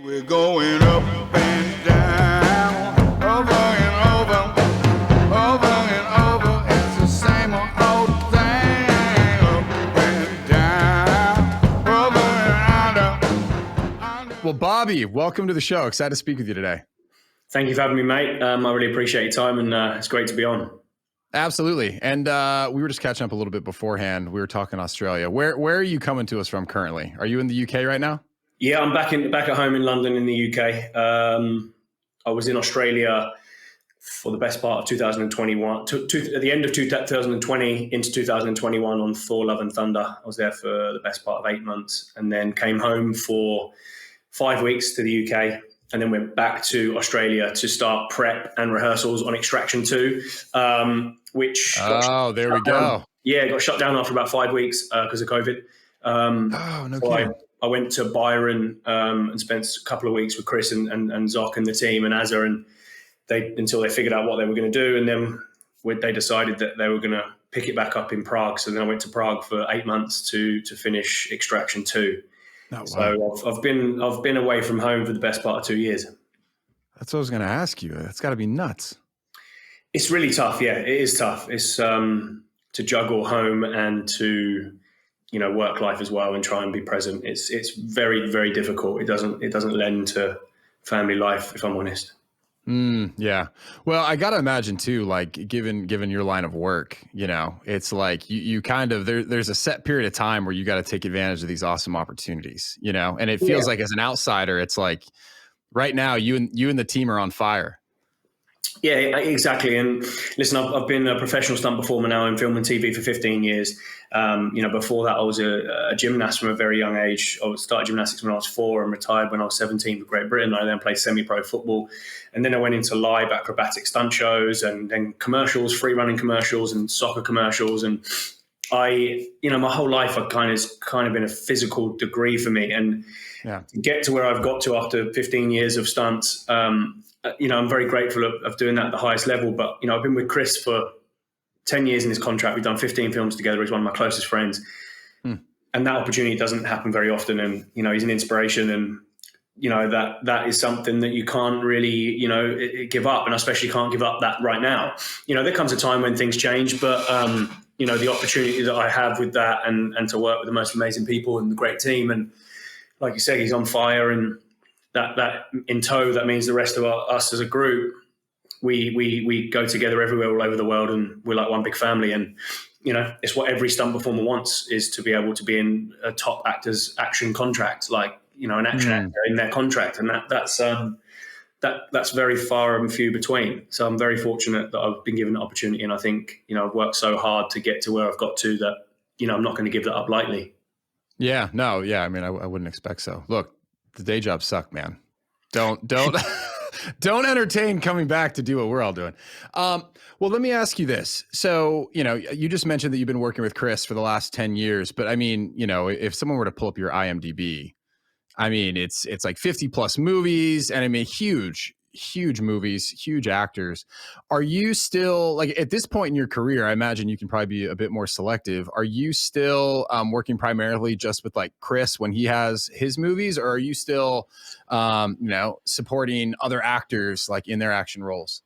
We're going up and down, over and over. It's the same old thing. Up and down, over and under. Well, Bobby, welcome to the show. Excited to speak with you today. Thank you for having me, mate. I really appreciate your time, and it's great to be on. Absolutely. And we were just catching up a little bit beforehand. We were talking Australia. Where are you coming to us from currently? Are you in the UK right now? Yeah, I'm back at home in London in the UK. I was in Australia for the best part of 2021, at the end of 2020 into 2021 on Thor Love and Thunder. I was there for the best part of 8 months and then came home for 5 weeks to the UK and then went back to Australia to start prep and rehearsals on Extraction 2, which... there we go. Yeah, got shut down after about 5 weeks because of COVID. No kidding. I went to Byron and spent a couple of weeks with Chris and Zoc and the team and Azza, and until they figured out what they were going to do, and then they decided that they were going to pick it back up in Prague. So then I went to Prague for 8 months to finish Extraction 2. Oh, wow. So I've been away from home for the best part of 2 years. That's what I was going to ask you. That's got to be nuts. It's really tough. Yeah, it is tough. It's to juggle home and to work life as well and try and be present. It's very, very difficult. It doesn't lend to family life, if I'm honest. Yeah. Well, I got to imagine too, like given your line of work, it's like you kind of, there's a set period of time where you got to take advantage of these awesome opportunities, and it feels like as an outsider, it's like right now you and the team are on fire. Yeah, exactly. And listen, I've been a professional stunt performer now in film and TV for 15 years. Before that, I was a gymnast from a very young age. I started gymnastics when I was 4 and retired when I was 17 for Great Britain. I then played semi-pro football. And then I went into live acrobatic stunt shows and then commercials, free running commercials and soccer commercials. And my whole life, I've kind of been a physical degree for me. And to get to where I've got to after 15 years of stunts, I'm very grateful of doing that at the highest level. But, I've been with Chris for 10 years in his contract. We've done 15 films together. He's one of my closest friends. And that opportunity doesn't happen very often. And, he's an inspiration. And, that is something that you can't really, give up. And especially can't give up that right now. There comes a time when things change. But, the opportunity that I have with that and to work with the most amazing people and the great team. And like you said, he's on fire. And that in tow, that means the rest of us as a group, we go together everywhere all over the world, and we're like one big family. And it's what every stunt performer wants, is to be able to be in a top actor's action contract, like an action actor in their contract, and that's very far and few between. So I'm very fortunate that I've been given the opportunity, and I think I've worked so hard to get to where I've got to that I'm not going to give that up lightly. Yeah, no, yeah. I mean, I wouldn't expect so. Look, the day jobs suck, man. Don't don't entertain coming back to do what we're all doing. Well, let me ask you this. So, you just mentioned that you've been working with Chris for the last 10 years, but I mean, if someone were to pull up your IMDb, I mean, it's like 50 plus movies, and I mean, huge movies, huge actors. Are you still, like, at this point in your career, I imagine you can probably be a bit more selective. Are you still working primarily just with like Chris when he has his movies, or are you still, supporting other actors like in their action roles?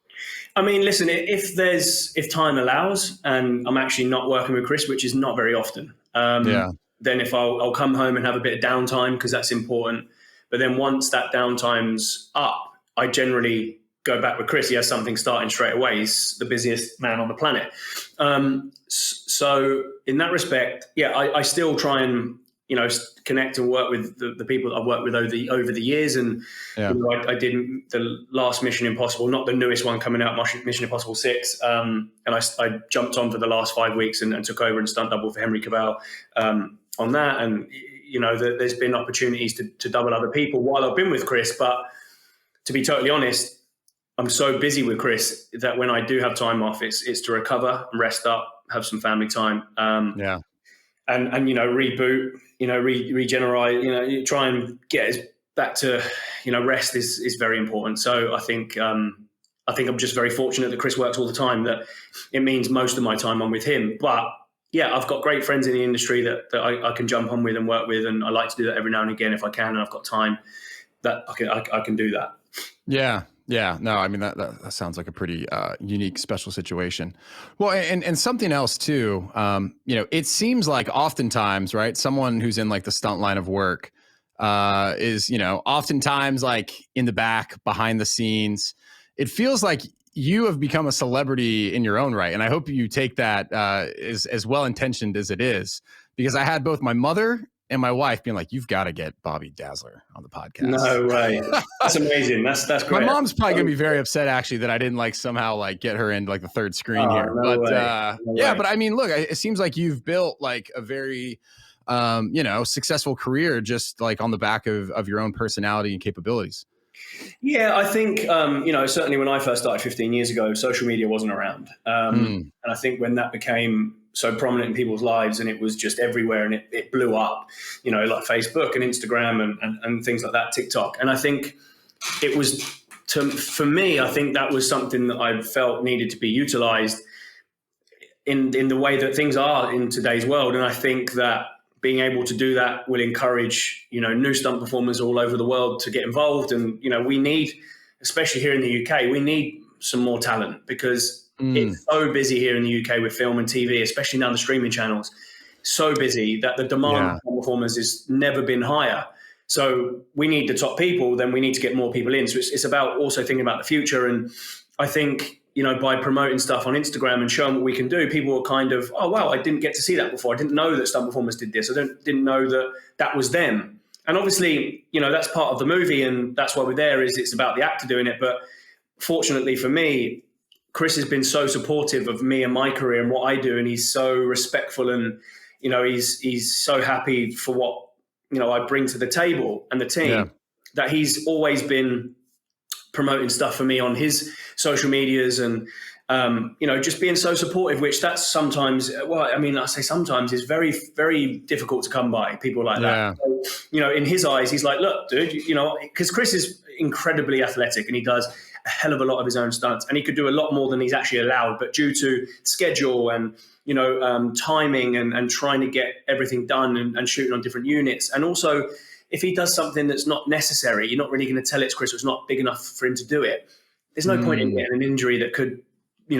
I mean, listen, if time allows and I'm actually not working with Chris, which is not very often, then if I'll come home and have a bit of downtime, because that's important. But then once that downtime's up, I generally go back with Chris. He has something starting straight away. He's the busiest man on the planet. So in that respect, I still try and, connect and work with the people that I've worked with over the years. And I did the last Mission Impossible, not the newest one coming out, Mission Impossible 6. And I jumped on for the last 5 weeks and took over and stunt double for Henry Cavill on that. And, there's been opportunities to double other people while I've been with Chris. But to be totally honest, I'm so busy with Chris that when I do have time off, it's to recover and rest up, have some family time. And reboot, regenerate, try and get us back to, rest is very important. So I think I'm just very fortunate that Chris works all the time, that it means most of my time I'm with him. But I've got great friends in the industry that I can jump on with and work with. And I like to do that every now and again if I can, and I've got time. that I can do that. Yeah. Yeah. No, I mean, that sounds like a pretty unique, special situation. Well, and something else too, it seems like oftentimes, right, someone who's in like the stunt line of work is, oftentimes like in the back, behind the scenes. It feels like you have become a celebrity in your own right. And I hope you take that as well-intentioned as it is, because I had both my mother and my wife being like, you've got to get Bobby Dazzler on the podcast. No way. That's amazing. That's great. My mom's probably going to be very upset actually that I didn't like somehow like get her into like the third screen here. No But way. but I mean, look, it seems like you've built like a very, successful career just like on the back of your own personality and capabilities. Yeah, I think, certainly when I first started 15 years ago, social media wasn't around. And I think when that became so prominent in people's lives and it was just everywhere and it blew up, like Facebook and Instagram and things like that, TikTok. And I think it was, for me, I think that was something that I felt needed to be utilized in the way that things are in today's world. And I think that being able to do that will encourage, new stunt performers all over the world to get involved. And, we need, especially here in the UK, we need some more talent because it's so busy here in the UK with film and TV, especially now the streaming channels, so busy that the demand for performers has never been higher. So we need the top people, then we need to get more people in. So it's about also thinking about the future. And I think, by promoting stuff on Instagram and showing what we can do, people are kind of, oh, wow, I didn't get to see that before. I didn't know that stunt performers did this. I didn't know that was them. And obviously, that's part of the movie and that's why we're there, is it's about the actor doing it. But fortunately for me, Chris has been so supportive of me and my career and what I do. And he's so respectful and, he's so happy for what, I bring to the table and the team that he's always been promoting stuff for me on his social medias and, just being so supportive, which that's sometimes, I say sometimes is very, very difficult to come by, people like that. So, in his eyes, he's like, look, dude, because Chris is incredibly athletic and he does a hell of a lot of his own stunts and he could do a lot more than he's actually allowed, but due to schedule and, timing and trying to get everything done and shooting on different units. And also if he does something that's not necessary, you're not really going to tell it's Chris, it's not big enough for him to do it. There's no point in getting an injury that could,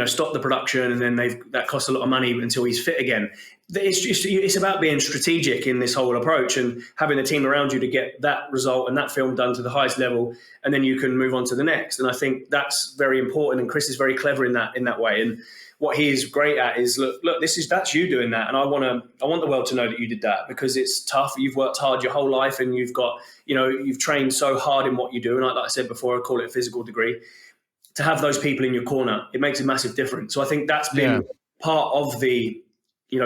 stop the production and then that costs a lot of money until he's fit again. It's about being strategic in this whole approach and having the team around you to get that result and that film done to the highest level, and then you can move on to the next. And I think that's very important. And Chris is very clever in that way. And what he is great at is look, that's you doing that. And I want the world to know that you did that because it's tough. You've worked hard your whole life and you've got, you've trained so hard in what you do. And like I said before, I call it a physical degree. To have those people in your corner, it makes a massive difference. So I think that's been part of the,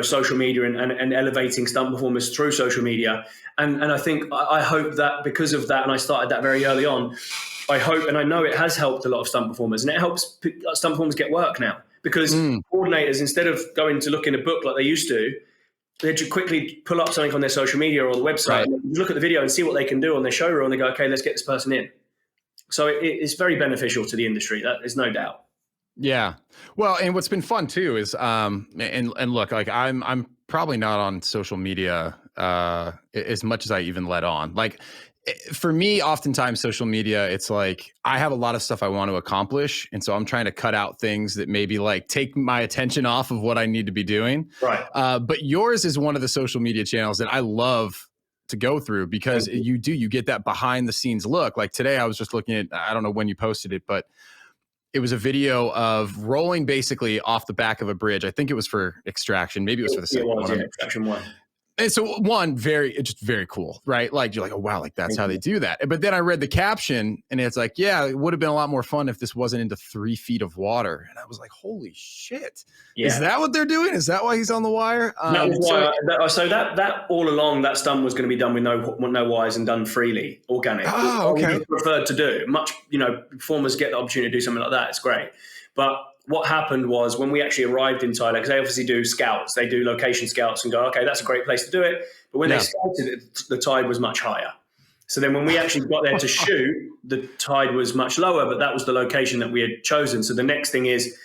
social media and elevating stunt performers through social media. And I think, I hope that because of that, and I started that very early on, I hope, and I know it has helped a lot of stunt performers and it helps stunt performers get work now because coordinators, instead of going to look in a book like they used to, they just quickly pull up something on their social media or the website, and look at the video and see what they can do on their showreel and they go, okay, let's get this person in. So it's very beneficial to the industry. That is no doubt. Yeah. Well, and what's been fun too is, and look, like I'm probably not on social media as much as I even let on. Like for me, oftentimes social media, it's like I have a lot of stuff I want to accomplish, and so I'm trying to cut out things that maybe like take my attention off of what I need to be doing. Right. But yours is one of the social media channels that I love to go through because you get that behind the scenes look. Like today I was just looking at, I don't know when you posted it, but it was a video of rolling basically off the back of a bridge. I think it was for Extraction. Maybe it was for the second one. Extraction 1. And so it's just very cool, right? Like you're like, oh wow, like that's how they do that. But then I read the caption and it's like, yeah, it would have been a lot more fun if this wasn't into 3 feet of water. And I was like, holy shit. Yeah. Is that what they're doing? Is that why he's on the wire? So that all along, that stunt was going to be done with no wires and done freely, organic. Oh, okay. What we preferred to do. Much, performers get the opportunity to do something like that. It's great. But what happened was when we actually arrived in Thailand, because they obviously do scouts, they do location scouts and go, okay, that's a great place to do it. But when they scouted it, the tide was much higher. So then when we actually got there to shoot, the tide was much lower, but that was the location that we had chosen. So the next thing is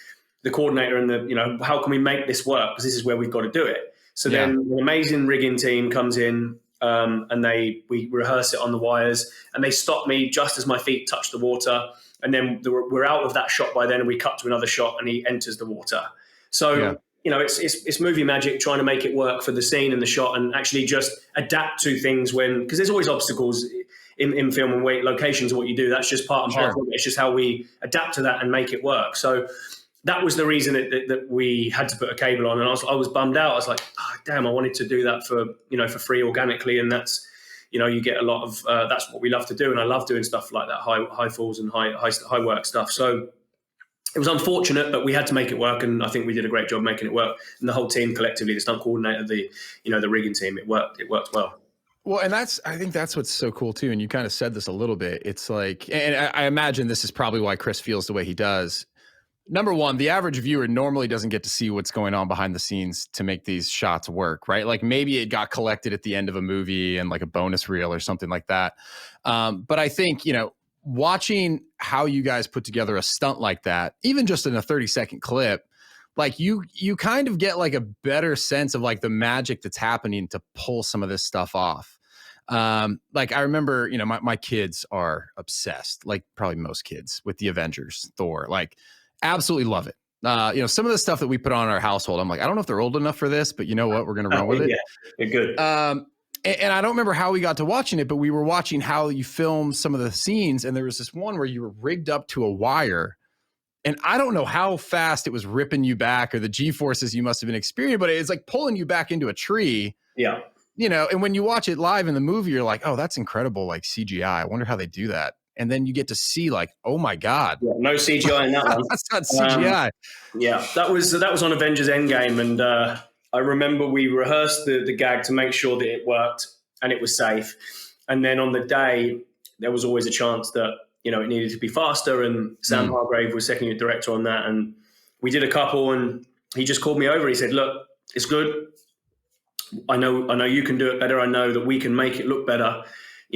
the coordinator and how can we make this work? Because this is where we've got to do it. So then an amazing rigging team comes in. and we rehearse it on the wires, and they stop me just as my feet touch the water. And then we're out of that shot by then, and we cut to another shot, and he enters the water. So, it's movie magic, trying to make it work for the scene and the shot, and actually just adapt to things because there's always obstacles in film and locations are what you do. That's just part and parcel of it. It's just how we adapt to that and make it work. So that was the reason that we had to put a cable on. And I was bummed out. I was like, oh, damn, I wanted to do that for free organically. And that's, you get a lot of, that's what we love to do. And I love doing stuff like that, high falls and high work stuff. So it was unfortunate, but we had to make it work. And I think we did a great job making it work. And the whole team collectively, the stunt coordinator, the rigging team, it worked well. Well, and I think that's what's so cool too. And you kind of said this a little bit. It's like, and I imagine this is probably why Chris feels the way he does. Number one, the average viewer normally doesn't get to see what's going on behind the scenes to make these shots work, right? Like maybe it got collected at the end of a movie and like a bonus reel or something like that. But I think, watching how you guys put together a stunt like that, even just in a 30-second clip, like you kind of get like a better sense of like the magic that's happening to pull some of this stuff off. Like I remember, my kids are obsessed, like probably most kids, with the Avengers, Thor, like absolutely love it. Some of the stuff that we put on in our household, I'm like, I don't know if they're old enough for this, but you know what, we're going to run with it. Yeah, they're good. And I don't remember how we got to watching it, but we were watching how you filmed some of the scenes. And there was this one where you were rigged up to a wire. And I don't know how fast it was ripping you back or the G-forces you must have been experiencing, but it's like pulling you back into a tree. Yeah. And when you watch it live in the movie, you're like, oh, that's incredible. Like CGI. I wonder how they do that. And then you get to see like, oh my God. Yeah, no CGI in that one. That's not CGI. That was on Avengers Endgame. And I remember we rehearsed the gag to make sure that it worked and it was safe. And then on the day, there was always a chance that, it needed to be faster. And Sam Hargrave was second unit director on that. And we did a couple and he just called me over. He said, look, it's good. I know you can do it better. I know that we can make it look better.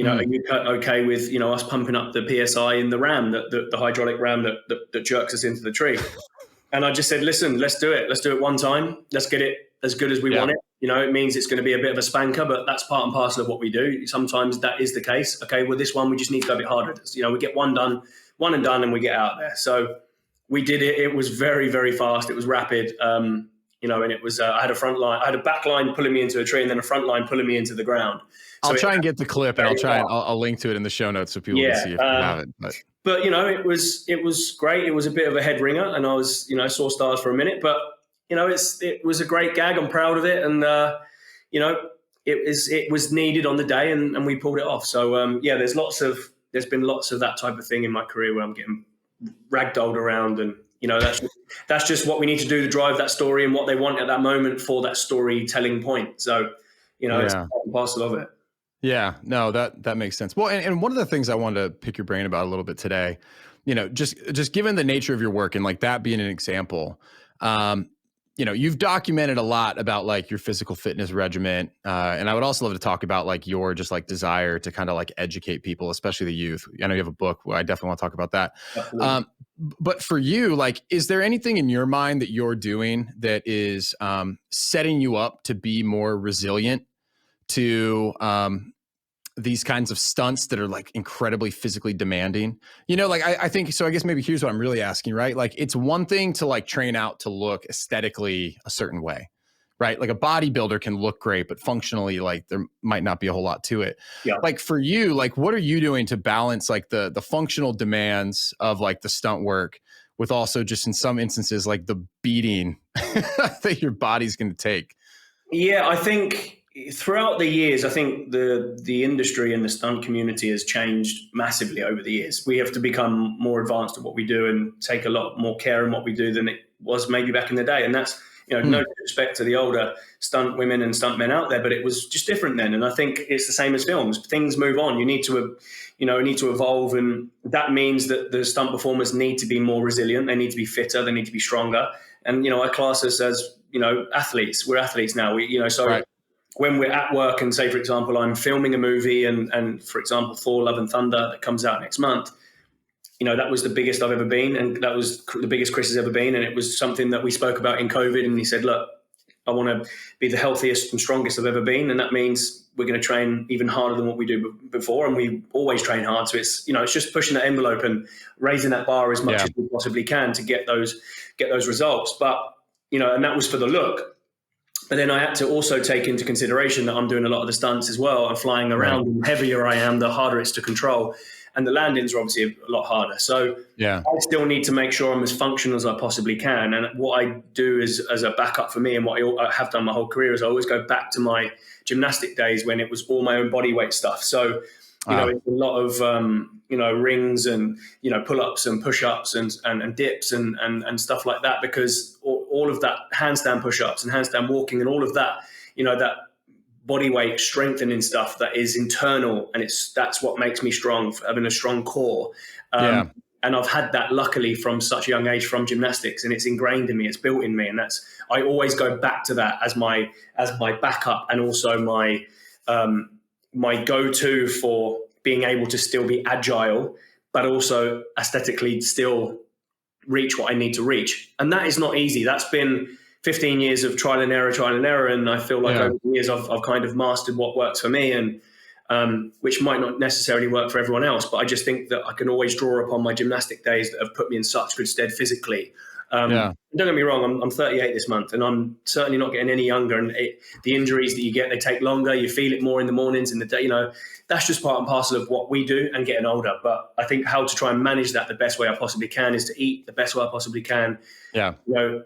Are you okay with, us pumping up the PSI in the ram, the hydraulic ram that jerks us into the tree? And I just said, listen, let's do it. Let's do it one time. Let's get it as good as we want it. It means it's going to be a bit of a spanker, but that's part and parcel of what we do. Sometimes that is the case. Okay, well, this one, we just need to go a bit harder. We get one and done, and we get out there. So we did it. It was very, very fast. It was rapid. And it was, I had a back line pulling me into a tree and then a front line pulling me into the ground. So I'll try and get the clip and I'll link to it in the show notes so people can see if you have it. But it was great. It was a bit of a head ringer and I was, saw stars for a minute, but it was a great gag. I'm proud of it. And, it was needed on the day and we pulled it off. So, there's been lots of that type of thing in my career where I'm getting ragdolled around and, that's just what we need to do to drive that story and what they want at that moment for that storytelling point. So, it's part and parcel of it. Yeah, no, that makes sense. Well, and one of the things I wanted to pick your brain about a little bit today, just given the nature of your work and like that being an example, you've documented a lot about like your physical fitness regimen. And I would also love to talk about like your just like desire to kind of like educate people, especially the youth. I know you have a book. I definitely want to talk about that. But for you, like, is there anything in your mind that you're doing that is setting you up to be more resilient to these kinds of stunts that are like incredibly physically demanding? I think, so I guess maybe here's what I'm really asking, right? Like it's one thing to like train out to look aesthetically a certain way, right? Like a bodybuilder can look great, but functionally, like there might not be a whole lot to it. Yeah. Like for you, like what are you doing to balance like the functional demands of like the stunt work with also just in some instances, like the beating that your body's going to take? Yeah, I think throughout the years, I think the industry and the stunt community has changed massively over the years. We have to become more advanced at what we do and take a lot more care in what we do than it was maybe back in the day. And that's, no disrespect to the older stunt women and stunt men out there, but it was just different then. And I think it's the same as films. Things move on. You need to, evolve. And that means that the stunt performers need to be more resilient. They need to be fitter. They need to be stronger. And, I class us as, athletes. We're athletes now. Right. When we're at work and say, for example, I'm filming a movie and for example, Thor Love and Thunder that comes out next month, that was the biggest I've ever been. And that was the biggest Chris has ever been. And it was something that we spoke about in COVID. And he said, look, I want to be the healthiest and strongest I've ever been. And that means we're going to train even harder than what we do before. And we always train hard. So it's, it's just pushing that envelope and raising that bar as much as we possibly can to get those results. But, and that was for the look. But then I had to also take into consideration that I'm doing a lot of the stunts as well. I'm flying around. Right. The heavier I am, the harder it's to control. And the landings are obviously a lot harder. So I still need to make sure I'm as functional as I possibly can. And what I do is, as a backup for me, and what I have done my whole career, is I always go back to my gymnastic days when it was all my own body weight stuff. So, it's a lot of, rings and, pull-ups and push-ups and dips and stuff like that, because all of that handstand push-ups and handstand walking and all of that, that body weight strengthening stuff that is internal, and that's what makes me strong, having a strong core. And I've had that luckily from such a young age from gymnastics, and it's ingrained in me, it's built in me. And I always go back to that as my backup, and also my go-to for being able to still be agile, but also aesthetically still reach what I need to reach. And that is not easy. That's been 15 years of trial and error. And I feel like over the years, I've kind of mastered what works for me, and which might not necessarily work for everyone else. But I just think that I can always draw upon my gymnastic days that have put me in such good stead physically. Don't get me wrong, I'm 38 this month, and I'm certainly not getting any younger. And the injuries that you get, they take longer. You feel it more in the mornings, in the day. That's just part and parcel of what we do and getting older. But I think how to try and manage that the best way I possibly can is to eat the best way I possibly can.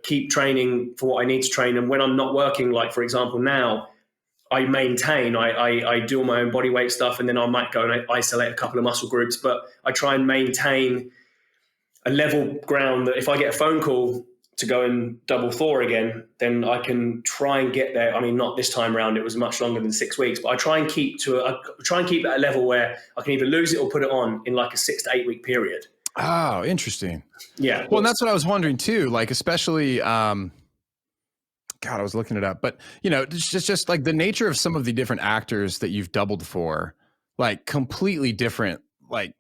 Keep training for what I need to train. And when I'm not working, like for example now, I maintain. I do all my own body weight stuff, and then I might go and I isolate a couple of muscle groups. But I try and maintain a level ground that if I get a phone call to go and double Thor again, then I can try and get there. I mean, not this time around, it was much longer than 6 weeks, but I try and keep at a level where I can either lose it or put it on in like a 6 to 8 week period. Oh, interesting. Yeah. Well, and that's what I was wondering too, like, especially, God, I was looking it up, but just like the nature of some of the different actors that you've doubled for, like completely different, like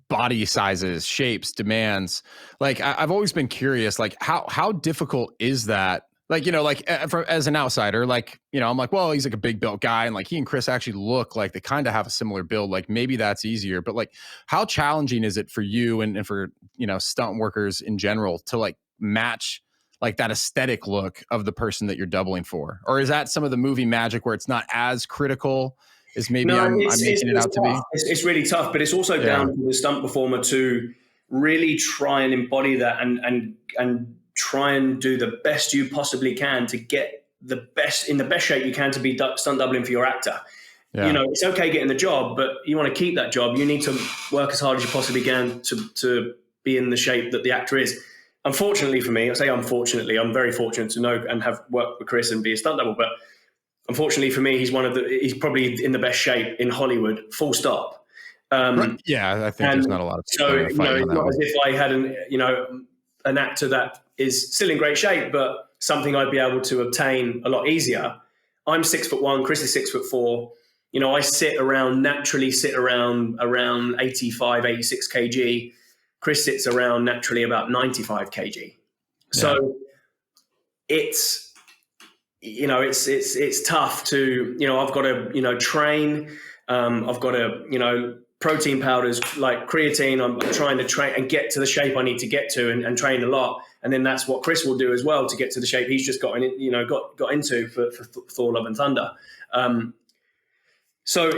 body sizes, shapes, demands. Like I've always been curious, like how difficult is that? Like, as an outsider, like, I'm like, well, he's like a big built guy, and like he and Chris actually look like they kind of have a similar build. Like maybe that's easier, but like how challenging is it for you and for, stunt workers in general to like match like that aesthetic look of the person that you're doubling for? Or is that some of the movie magic where it's not as critical as maybe I'm making it out to be? It's really tough, but it's also down to the stunt performer to really try and embody that and try and do the best you possibly can to get the best shape you can to be stunt doubling for your actor. It's okay getting the job, but you want to keep that job. You need to work as hard as you possibly can to be in the shape that the actor is. Unfortunately for me, I say unfortunately, I'm very fortunate to know and have worked with Chris and be a stunt double, but unfortunately for me, he's probably in the best shape in Hollywood, full stop. Right. Yeah, I think there's not a lot of people. So, it's not as if I had an actor that is still in great shape, but something I'd be able to obtain a lot easier. I'm 6'1", Chris is 6'4". I naturally sit around 85, 86 kg. Chris sits around naturally about 95 kg. So it's tough to, I've got to, train. I've got to, protein powders like creatine. I'm trying to train and get to the shape I need to get to and train a lot. And then that's what Chris will do as well to get to the shape he's just got into for Thor Love and Thunder. So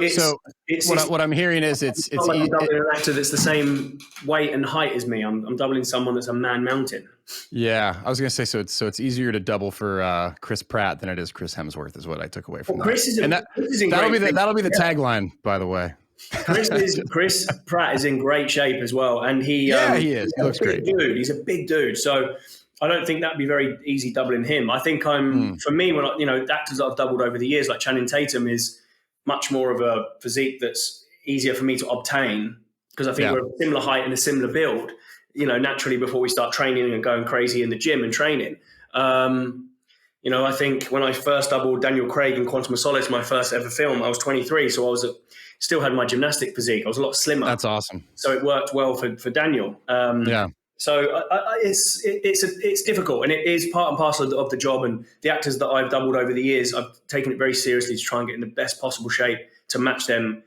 what I'm hearing is it's like I'm doubling an actor that's the same weight and height as me. I'm doubling someone that's a man mountain. Yeah, I was gonna say so it's easier to double for Chris Pratt than it is Chris Hemsworth is what I took away from that. That'll be the tagline, by the way. Chris Pratt is in great shape as well, and he is. He looks great. Dude, he's a big dude. So I don't think that'd be very easy doubling him. I think for me, when actors that I've doubled over the years, like Channing Tatum, is much more of a physique that's easier for me to obtain because I think we're a similar height and a similar build. Naturally before we start training and going crazy in the gym and training. I think when I first doubled Daniel Craig in Quantum of Solace, my first ever film, I was 23, so I still had my gymnastic physique. I was a lot slimmer. That's awesome. So it worked well for Daniel. So it's difficult, and it is part and parcel of the job. And the actors that I've doubled over the years, I've taken it very seriously to try and get in the best possible shape to match them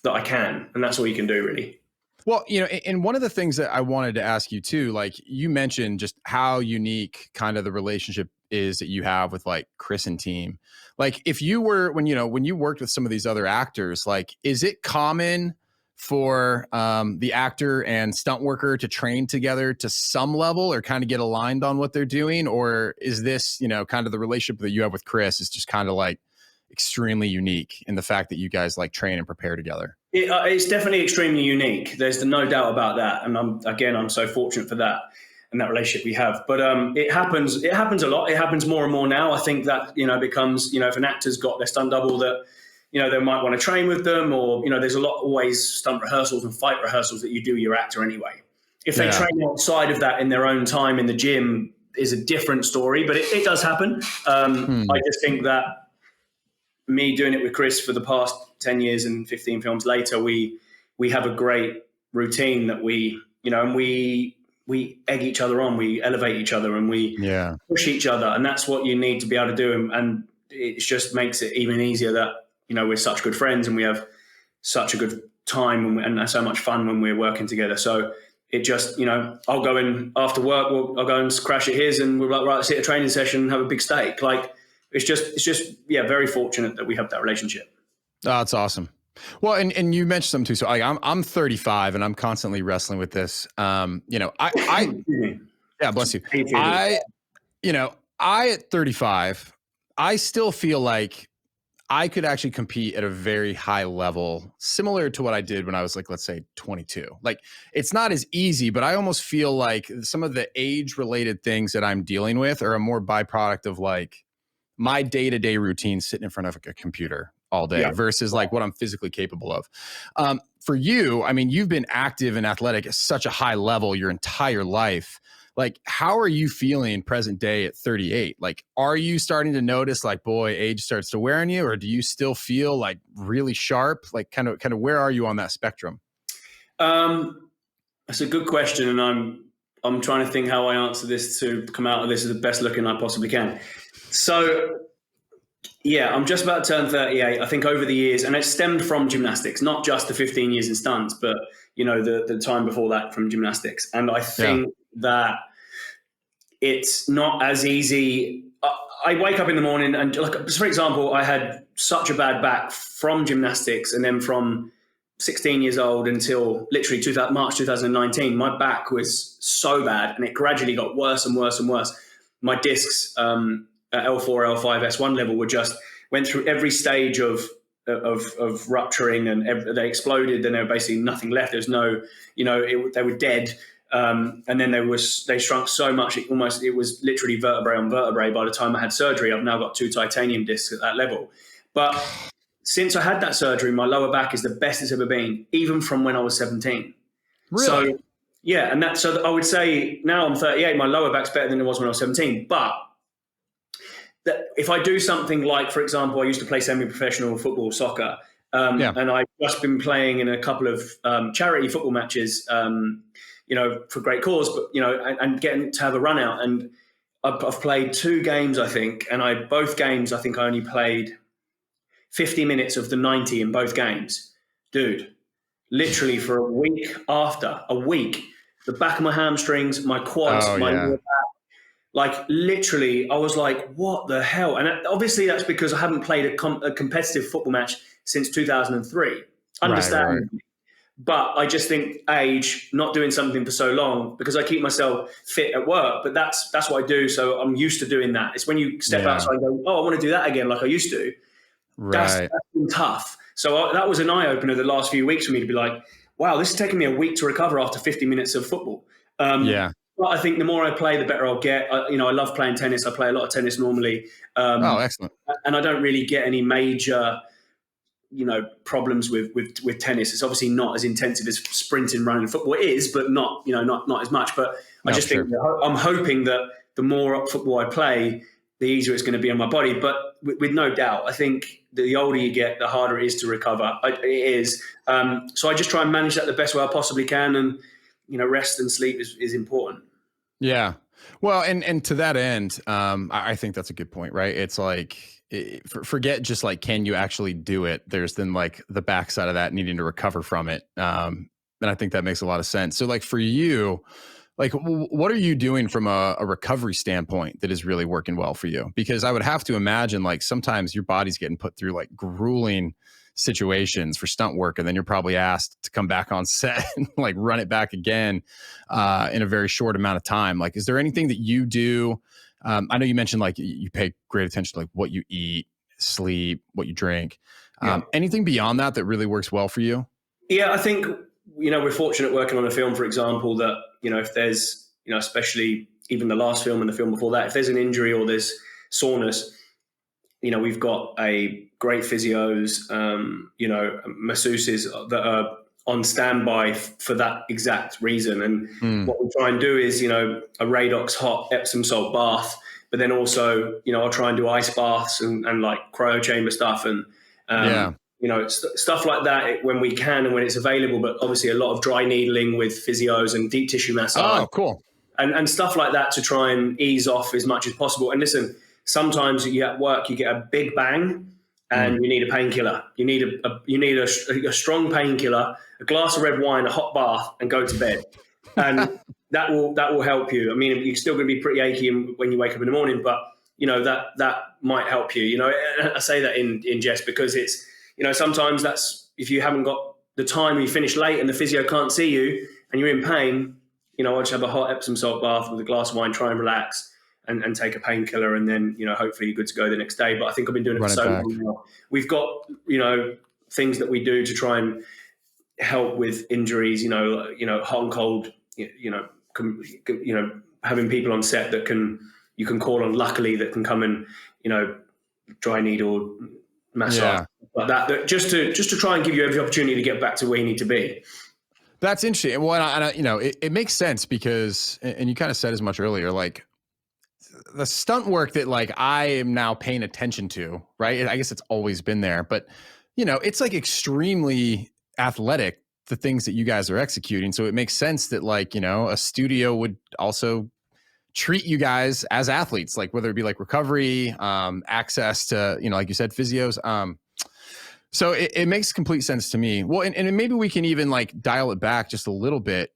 that I can, and that's all you can do, really. Well, and one of the things that I wanted to ask you too, like you mentioned just how unique kind of the relationship is that you have with like Chris and team. Like if you were, when you worked with some of these other actors, like, is it common for the actor and stunt worker to train together to some level or kind of get aligned on what they're doing? Or is this, kind of the relationship that you have with Chris is just kind of like extremely unique in the fact that you guys like train and prepare together? It's definitely extremely unique. There's no doubt about that. And I'm so fortunate for that and that relationship we have. But it happens a lot. It happens more and more now. I think that, becomes, if an actor's got their stunt double that, they might want to train with them, or, there's a lot always stunt rehearsals and fight rehearsals that you do your actor anyway. If they train outside of that in their own time in the gym is a different story, but it does happen. I just think that me doing it with Chris for the past 10 years and 15 films later, we have a great routine that we egg each other on, we elevate each other, and we push each other. And that's what you need to be able to do. And it just makes it even easier that, we're such good friends and we have such a good time and so much fun when we're working together. So it just, I'll go in after work, I'll go and crash at his, and we're like, right, let's hit a training session and have a big steak. Like, it's just very fortunate that we have that relationship. Oh, that's awesome. Well, and you mentioned something too. So I'm 35 and I'm constantly wrestling with this. I yeah, bless you. I at 35, I still feel like I could actually compete at a very high level, similar to what I did when I was like, let's say 22. Like, it's not as easy, but I almost feel like some of the age related things that I'm dealing with are a more byproduct of like my day-to-day routine sitting in front of a computer all day versus like what I'm physically capable of. For you, I mean, you've been active and athletic at such a high level your entire life. Like, how are you feeling present day at 38? Like, are you starting to notice like, boy, age starts to wear on you, or do you still feel like really sharp? Like kind of where are you on that spectrum? That's a good question. And I'm trying to think how I answer this to come out of this as the best looking I possibly can. So, yeah, I'm just about to turn 38. I think over the years, and it stemmed from gymnastics, not just the 15 years in stunts, but, the time before that from gymnastics. And I think that it's not as easy. I wake up in the morning and, like, for example, I had such a bad back from gymnastics, and then from 16 years old until literally March 2019, my back was so bad, and it gradually got worse and worse and worse. My discs at L4, L5, S1 level went through every stage of rupturing, and they exploded, and there was basically nothing left. There's no, they were dead. And then they shrunk so much, it was literally vertebrae on vertebrae. By the time I had surgery, I've now got 2 titanium discs at that level. But since I had that surgery, my lower back is the best it's ever been, even from when I was 17. Really? So, yeah. And so I would say now I'm 38, my lower back's better than it was when I was 17. But if I do something like, for example, I used to play semi-professional football, soccer, and I've just been playing in a couple of charity football matches, for great cause, but, and getting to have a run out. And I've played 2 games, I think, and both games, I think I only played 50 minutes of the 90 in both games. Dude, literally for a week, the back of my hamstrings, my quads, my lower back, like literally, I was like, what the hell? And obviously that's because I haven't played a competitive football match since 2003. Understandably. Right. But I just think age, not doing something for so long, because I keep myself fit at work, but that's what I do. So I'm used to doing that. It's when you step outside and go, oh, I want to do that again like I used to. Right. That's been tough. So that was an eye-opener the last few weeks for me to be like, wow, this is taking me a week to recover after 50 minutes of football. But I think the more I play, the better I'll get. I love playing tennis. I play a lot of tennis normally. Excellent. And I don't really get any major problems with tennis. It's obviously not as intensive as sprinting, running, football is, but not as much. But I just think I'm hoping that the more football I play, the easier it's going to be on my body. But with no doubt, I think the older you get, the harder it is to recover. It is. So I just try and manage that the best way I possibly can. And rest and sleep is important. Yeah. Well, and to that end, I think that's a good point, right? It's like, forget just like, can you actually do it? There's then like the backside of that needing to recover from it. And I think that makes a lot of sense. So like for you, like what are you doing from a recovery standpoint that is really working well for you? Because I would have to imagine like sometimes your body's getting put through like grueling situations for stunt work, and then you're probably asked to come back on set and like run it back again in a very short amount of time. Like, is there anything that you do? I know you mentioned like you pay great attention to like what you eat, sleep, what you drink. Anything beyond that that really works well for you? Yeah, I think, we're fortunate working on a film, for example, that, if there's, especially even the last film and the film before that, if there's an injury or there's soreness, we've got a great physios, masseuses that are on standby for that exact reason. And what we try and do is, a Radox hot Epsom salt bath, but then also, I'll try and do ice baths and like cryo chamber stuff and, stuff like that when we can and when it's available, but obviously a lot of dry needling with physios and deep tissue massage. Oh, cool. And stuff like that to try and ease off as much as possible. And listen, sometimes you at work, you get a big bang and you need a painkiller. You need a strong painkiller, a glass of red wine, a hot bath, and go to bed. And that will help you. I mean, you're still going to be pretty achy when you wake up in the morning, but that might help you. I say that in jest because it's, sometimes that's, if you haven't got the time, you finish late and the physio can't see you and you're in pain, I'll just have a hot Epsom salt bath with a glass of wine, try and relax and take a painkiller. And then, hopefully you're good to go the next day. But I think I've been doing it for so long now. We've got, things that we do to try and help with injuries, hot and cold, having people on set that you can call on, luckily, that can come and, dry needle, massage, like that just to try and give you every opportunity to get back to where you need to be. That's interesting. Well, it makes sense because, and you kind of said as much earlier, like the stunt work that like I am now paying attention to, right? I guess it's always been there, but it's like extremely athletic, the things that you guys are executing. So it makes sense that like, a studio would also treat you guys as athletes, like whether it be like recovery, access to, like you said, physios. So it makes complete sense to me. Well, and maybe we can even like dial it back just a little bit.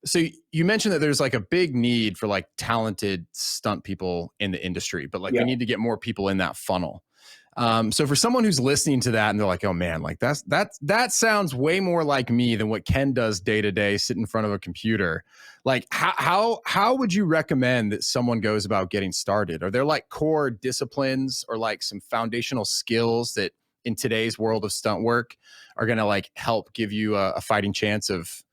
So you mentioned that there's like a big need for like talented stunt people in the industry, but like we need to get more people in that funnel. So for someone who's listening to that and they're like, oh man, like that sounds way more like me than what Ken does day to day, sit in front of a computer. Like how would you recommend that someone goes about getting started? Are there like core disciplines or like some foundational skills that in today's world of stunt work are going to like help give you a fighting chance of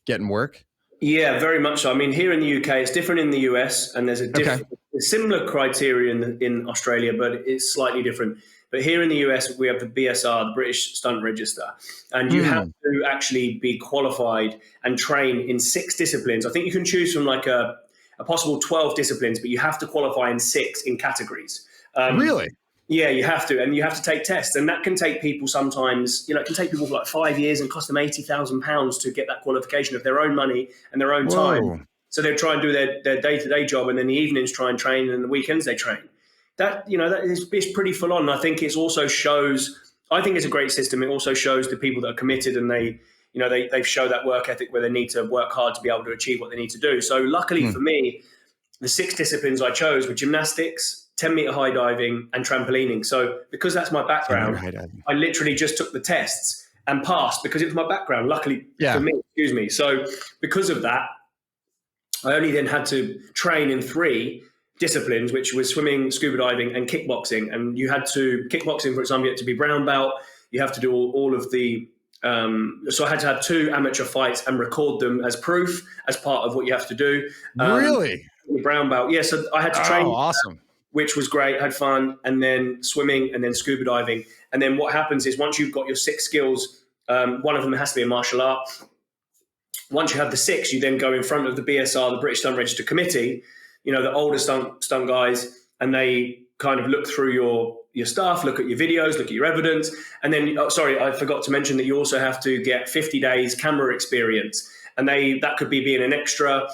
getting work? Yeah, very much so. I mean, here in the UK, it's different in the US, and there's a similar criteria in Australia, but it's slightly different. But here in the US, we have the BSR, the British Stunt Register, and you have to actually be qualified and train in 6 disciplines. I think you can choose from like a possible 12 disciplines, but you have to qualify in 6 in categories. Really? Yeah, you have to, and you have to take tests, and that can take people sometimes. It can take people for like 5 years and cost them £80,000 to get that qualification of their own money and their own time. So they try and do their day-to-day job, and then the evenings try and train, and the weekends they train. That it's pretty full on. I think it's also shows. I think it's a great system. It also shows the people that are committed, and they show that work ethic where they need to work hard to be able to achieve what they need to do. So luckily for me, the 6 disciplines I chose were gymnastics, 10-meter high diving, and trampolining. So because that's my background, I literally just took the tests and passed because it was my background, luckily for me, excuse me. So because of that, I only then had to train in 3 disciplines, which was swimming, scuba diving, and kickboxing. And you had to, kickboxing, for example, you had to be brown belt. You have to do all of the, so I had to have 2 amateur fights and record them as proof, as part of what you have to do. Really? Brown belt. Yeah, so I had to train. Oh, awesome. Which was great, had fun, and then swimming, and then scuba diving. And then what happens is once you've got your 6 skills, one of them has to be a martial art. Once you have the 6, you then go in front of the BSR, the British Stunt Register Committee, the older stunt guys, and they kind of look through your stuff, look at your videos, look at your evidence. And then, I forgot to mention that you also have to get 50 days camera experience. And that could be being an extra.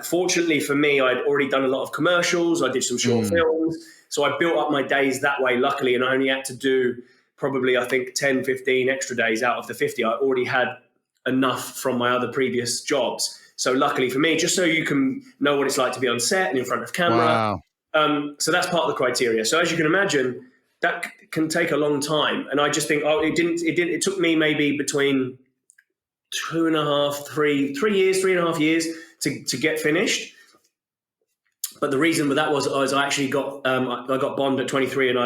Fortunately for me, I'd already done a lot of commercials. I did some short films. So I built up my days that way, luckily, and I only had to do probably, I think, 10, 15 extra days out of the 50. I already had enough from my other previous jobs. So luckily for me, just so you can know what it's like to be on set and in front of camera. Wow. So that's part of the criteria. So as you can imagine, that can take a long time. And I just think, it took me maybe between 3 years to get finished. But the reason for that was I actually got I got Bond at 23, and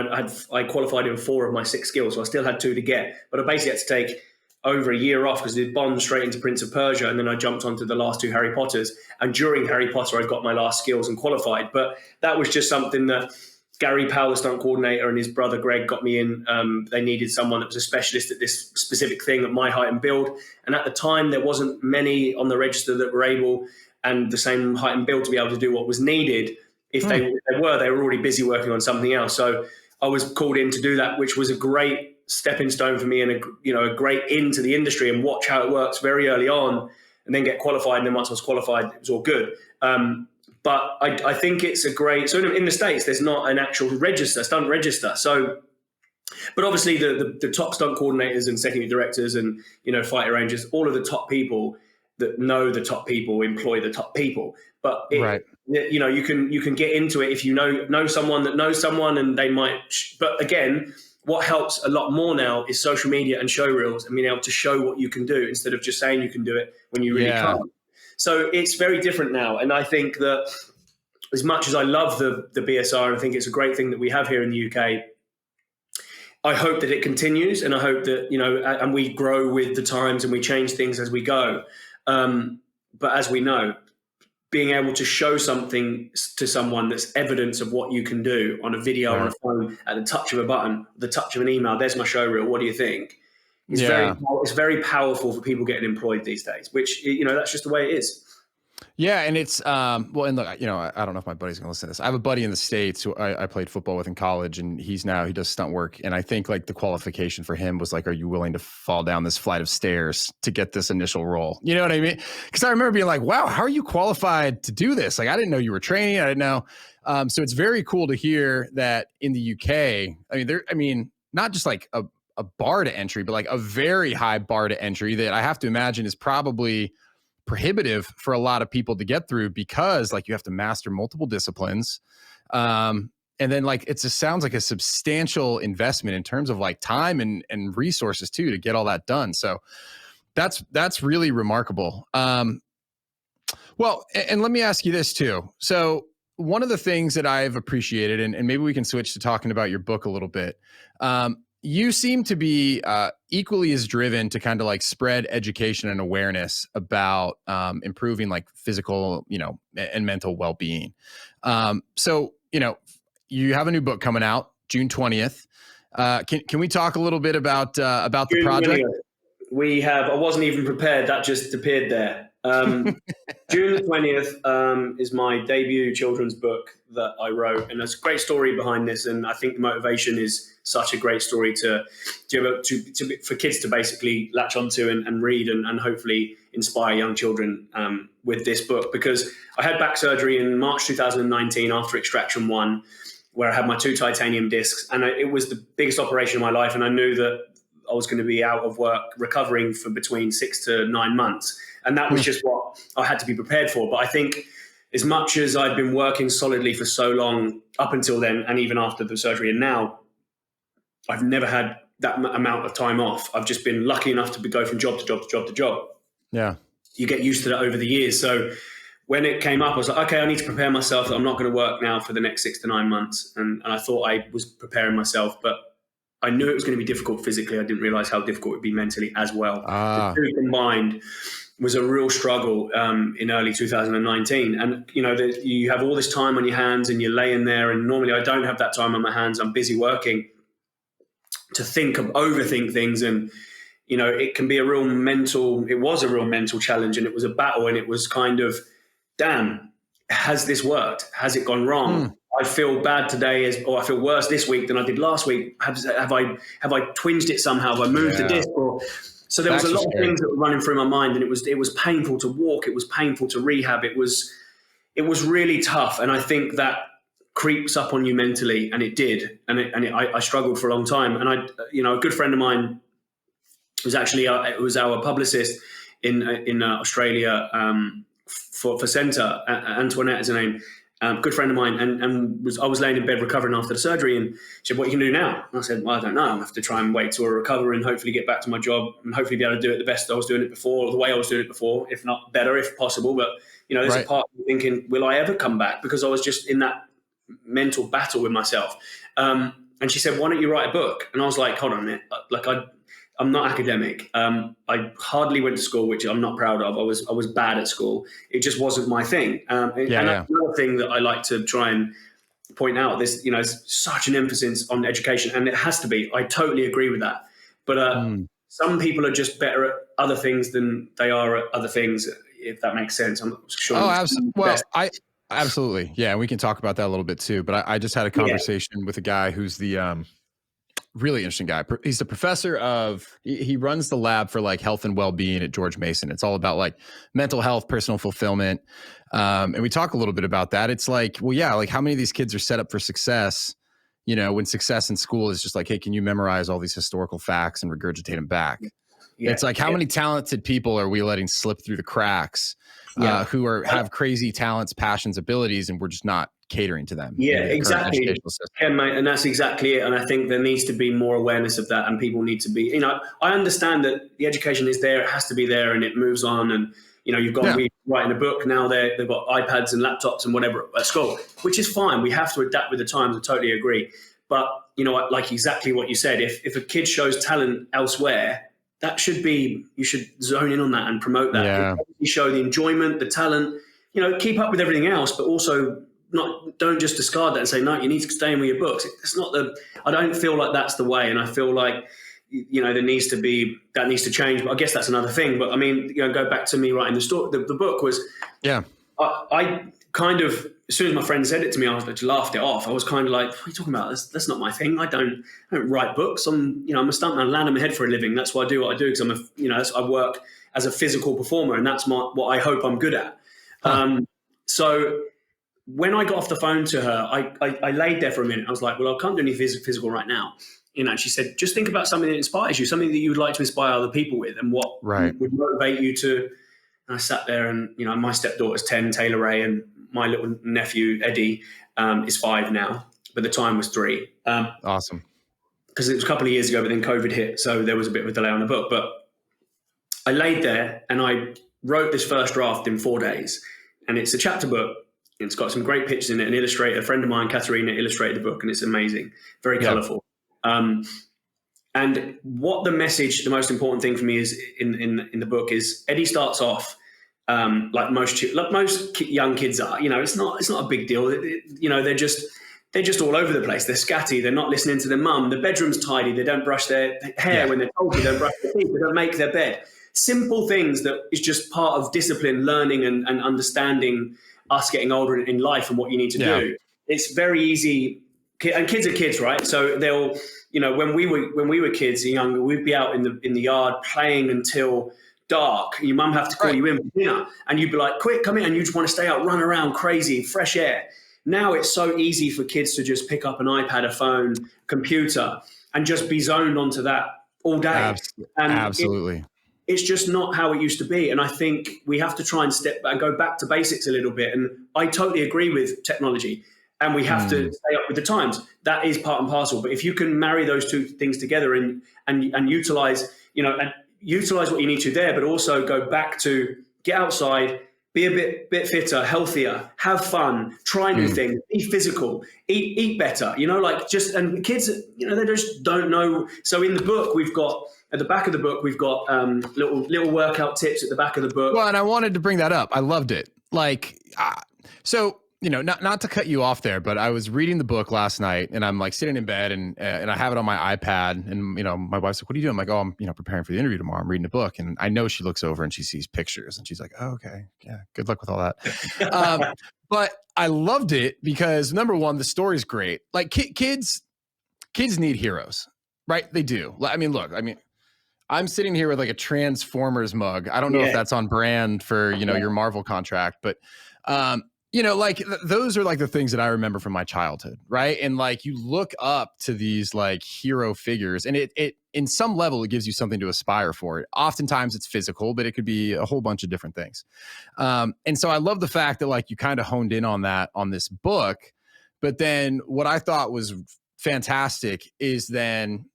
I qualified in 4 of my 6 skills, so I still had 2 to get. But I basically had to take over a year off because I did Bond straight into Prince of Persia, and then I jumped onto the last 2 Harry Potters. And during Harry Potter, I got my last skills and qualified. But that was just something that Gary Powell, the stunt coordinator, and his brother Greg got me in. They needed someone that was a specialist at this specific thing at my height and build. And at the time, there wasn't many on the register that were able and the same height and build to be able to do what was needed. If they were already busy working on something else. So I was called in to do that, which was a great stepping stone for me and a great into the industry and watch how it works very early on, and then get qualified. And then once I was qualified, it was all good. But I think it's a great. So in the States, there's not an actual stunt register. So, but obviously the top stunt coordinators and secondary directors and fight arrangers, all of the top people that know the top people employ the top people. But you can get into it if you know someone that knows someone, and they might. But again, what helps a lot more now is social media and show reels and being able to show what you can do instead of just saying you can do it when you really can't. So it's very different now. And I think that as much as I love the BSR, and I think it's a great thing that we have here in the UK, I hope that it continues, and I hope that, and we grow with the times and we change things as we go. But as we know, being able to show something to someone that's evidence of what you can do on a video, on a phone, at the touch of a button, the touch of an email, there's my show reel, what do you think? It's very powerful for people getting employed these days, which, that's just the way it is. Yeah. And it's, and look, I don't know if my buddy's gonna listen to this. I have a buddy in the States who I played football with in college, and he does stunt work. And I think like the qualification for him was like, are you willing to fall down this flight of stairs to get this initial role? You know what I mean? Because I remember being like, wow, how are you qualified to do this? Like, I didn't know you were training. I didn't know. So it's very cool to hear that in the UK, not just like a bar to entry, but like a very high bar to entry that I have to imagine is probably prohibitive for a lot of people to get through, because like you have to master multiple disciplines. And then like, it just sounds like a substantial investment in terms of like time and resources too, to get all that done. So that's really remarkable. Well, and let me ask you this too. So one of the things that I've appreciated, and maybe we can switch to talking about your book a little bit. You seem to be equally as driven to kind of like spread education and awareness about improving like physical, and mental well-being. So, you have a new book coming out June 20th. Can we talk a little bit about the project? We have. I wasn't even prepared. That just appeared there. June the 20th is my debut children's book that I wrote, and there's a great story behind this. And I think the motivation is such a great story for kids to basically latch onto and read and hopefully inspire young children with this book. Because I had back surgery in March 2019 after Extraction 1, where I had my 2 titanium discs, and it was the biggest operation of my life. And I knew that I was going to be out of work recovering for between 6 to 9 months. And that was just what I had to be prepared for. But I think as much as I'd been working solidly for so long up until then, and even after the surgery and now, I've never had that amount of time off. I've just been lucky enough to go from job to job to job to job. Yeah. You get used to that over the years. So when it came up, I was like, okay, I need to prepare myself that I'm not going to work now for the next 6 to 9 months. And I thought I was preparing myself, but I knew it was going to be difficult physically. I didn't realize how difficult it would be mentally as well. The two combined was a real struggle in early 2019. And, you have all this time on your hands and you're laying there. And normally I don't have that time on my hands. I'm busy working to overthink things. And, it can be it was a real mental challenge, and it was a battle, and it was kind of, damn, has this worked? Has it gone wrong? I feel bad today, or I feel worse this week than I did last week. Have I twinged it somehow? Have I moved the disc? Or So there was Backs a are lot of scary. things that were running through my mind, and it was painful to walk. It was painful to rehab. It was really tough, and I think that creeps up on you mentally, and it did, I struggled for a long time. And a good friend of mine was actually it was our publicist in Australia for Centre. Antoinette is her name. Good friend of mine, and I was laying in bed recovering after the surgery, and she said, "What you can do now?" And I said, "Well, I don't know. I have to try and wait till I recover and hopefully get back to my job and hopefully be able to do it the best I was doing it before, or the way I was doing it before, if not better, if possible." But there's a part of me thinking, "Will I ever come back?" Because I was just in that mental battle with myself. And she said, "Why don't you write a book?" And I was like, "Hold on a minute. I'm not academic. I hardly went to school, which I'm not proud of. I was bad at school. It just wasn't my thing." And that's another thing that I like to try and point out. This, such an emphasis on education, and it has to be. I totally agree with that. But some people are just better at other things than they are at other things, if that makes sense. I'm not sure. Absolutely. Yeah, we can talk about that a little bit too. But I just had a conversation with a guy who's the really interesting guy. He's the professor of, he runs the lab for like health and well-being at George Mason. It's all about like mental health, personal fulfillment. And we talk a little bit about that. It's like, well, yeah, like how many of these kids are set up for success, when success in school is just like, hey, can you memorize all these historical facts and regurgitate them back? Yeah. It's like, how many talented people are we letting slip through the cracks who have crazy talents, passions, abilities, and we're just not catering to them. Yeah, exactly. Ken, mate, and that's exactly it. And I think there needs to be more awareness of that, and people need to be, I understand that the education is there, it has to be there, and it moves on. And, you've got to be writing a book now, they've got iPads and laptops and whatever at school, which is fine. We have to adapt with the times. I totally agree. But, like exactly what you said, if a kid shows talent elsewhere, that should be, you should zone in on that and promote that. Yeah. You show the enjoyment, the talent, keep up with everything else, but also don't just discard that and say, no, you need to stay in with your books. It's not I don't feel like that's the way. And I feel like, there needs to change, but I guess that's another thing. But I mean, go back to me writing the story. The book was, I kind of, as soon as my friend said it to me, I was like, laughed it off. I was kind of like, what are you talking about? That's not my thing. I don't write books. I'm a stuntman, land on my head for a living. That's why I do what I do. Because I work as a physical performer, and that's what I hope I'm good at. So when I got off the phone to her, I laid there for a minute. I was like, well, I can't do any physical right now. She said, just think about something that inspires you, something that you would like to inspire other people with, and what would motivate you to. And I sat there, and my stepdaughter's 10, Taylor Ray, and my little nephew Eddie is 5 now, but the time was 3. Awesome. Because it was a couple of years ago, but then COVID hit, so there was a bit of a delay on the book. But I laid there and I wrote this first draft in 4 days, and it's a chapter book. It's got some great pictures in it. An illustrator, a friend of mine, Katerina, illustrated the book, and it's amazing, very colourful. And what the most important thing for me is in the book is Eddie starts off like most young kids are. It's not a big deal. They're just all over the place. They're scatty. They're not listening to their mum. The bedroom's tidy. They don't brush their hair when they're told to. They don't brush their teeth. They don't make their bed. Simple things that is just part of discipline, learning, and understanding us getting older in life and what you need to do. It's very easy. And kids are kids, right? So they'll, when we were kids and younger, we'd be out in the yard playing until dark. Your mum have to call you in for dinner, and you'd be like, quick, come in. And you just want to stay out, run around crazy, fresh air. Now it's so easy for kids to just pick up an iPad, a phone, computer, and just be zoned onto that all day. Absolutely. It's just not how it used to be. And I think we have to try and step back and go back to basics a little bit. And I totally agree with technology, and we have to stay up with the times. That is part and parcel. But if you can marry those two things together and utilize, utilize what you need to there, but also go back to get outside, be a bit fitter, healthier, have fun, try new things, be physical, eat better, and kids, they just don't know. So in the book, at the back of the book, we've got little workout tips at the back of the book. Well, and I wanted to bring that up. I loved it. Not to cut you off there, but I was reading the book last night, and I'm like sitting in bed, and I have it on my iPad, and my wife's like, "What are you doing?" I'm like, "Oh, I'm preparing for the interview tomorrow. I'm reading a book," and I know she looks over and she sees pictures, and she's like, "Oh, okay, yeah, good luck with all that." But I loved it because number one, the story's great. Like kids need heroes, right? They do. I mean, look, I'm sitting here with like a Transformers mug. I don't know if that's on brand for, your Marvel contract, but like those are like the things that I remember from my childhood, right? And like you look up to these like hero figures, and it in some level it gives you something to aspire for. Oftentimes it's physical, but it could be a whole bunch of different things. And so I love the fact that like you kind of honed in on that on this book. But then what I thought was fantastic is then